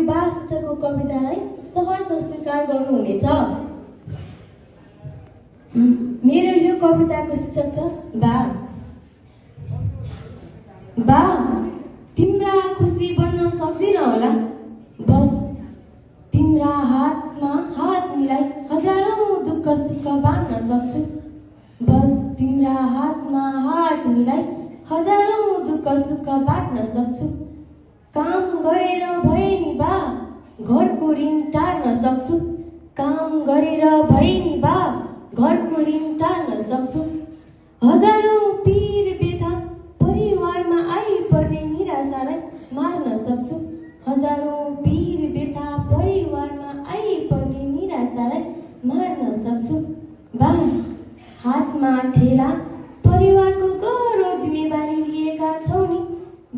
बा सूचकको कवितालाई सहर्ष स्वीकार गर्नुहुनेछ। मेरो यो कविताको शीर्षक छ बा। बा, तिम्रा खुसी बन्न सक्दिन होला, बस तिम्रा हातमा हात मिलाई हजारौं दुःख सुख बाँड्न सक्छु। बस तिम्रा हातमा हात मिलाई हजारौं दुःख सुख बाँड्न सक्छु। काम गरेर भए नि बा घरको ऋण टार्न सक्छु। काम गरेर भए नि बा घरको ऋण टार्न सक्छु। हजारौं पीर व्यथा परिवारमा आइपर्ने निराशालाई मार्न सक्छु। हजारौं पीर व्यथा परिवारमा आइपर्ने निराशालाई मार्न सक्छु। बा, हातमा ठेला परिवारको गौरव जिम्मेवारी लिएका छौ नि।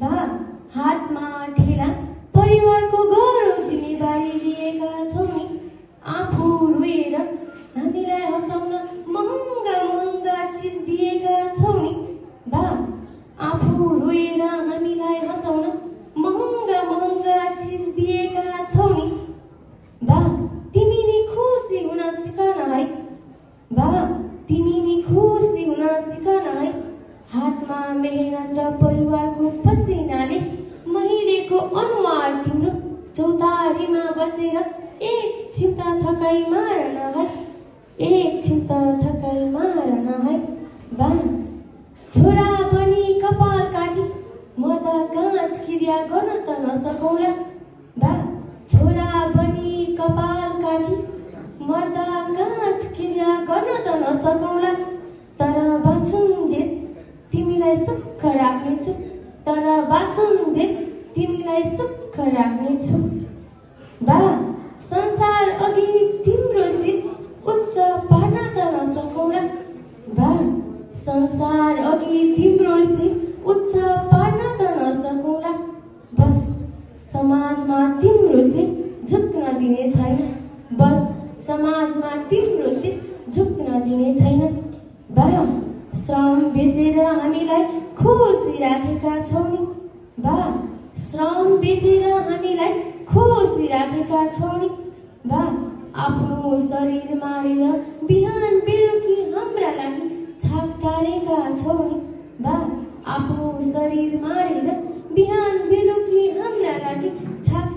बा, हातमा ठेला परिवारको गौरव जिम्मेवारी लिएका छौ नि। आफू रोएर हामीलाई हँसाउन महँगा महँगा चिज दिएका छौ नि। बा, आफू रोएर हामीलाई हँसाउन महँगा महँगा चिज दिएका छौ नि। बा, तिमी नि खुसी हुन सिक न है। बा, तिमी नि खुसी हुन सिक न है। हातमा मेहनत र परिवारको पसिनाले महिलेको अनुहार तिम्रो चौतारीमा बसेर एकछिन त थकाइ मार न है। एकछिन त थकाइ मार न है। बा, छोरा बनी कपाल काटी मर्दा काँच क्रिया गर्न त नसकौला। बा, छोरा बनी कपाल काटी मर्दा काँच क्रिया गर्न त नसकौला। तर बाँचुन्जेल तिमीलाई सुख राख्नेछु। तर बाँचुन्जेल तिमीलाई सुख राख्नेछु। बा, संसार अघि तिम्रो शिर उच्च पार्न त नसकौला। बा, संसार अघि तिम्रो शिर उच्च पार्न त नसकौला। बस समाजमा तिम्रो शिर झुक्न दिने छैन। बस समाजमा तिम्रो शिर झुक्न दिने छैन। बा, श्रम बेचेर हामीलाई खुसी राखेका छौ नि। बा, श्रम बेचेर हामीलाई खुसी राखेका छौ नि। बा, आफ्नो शरीर मारेर बिहान बेलुकी हाम्रा लागि छाक टारेका छौ नि। बा, आफ्नो शरीर मारेर बिहान बेलुकी हाम्रा लागि छाक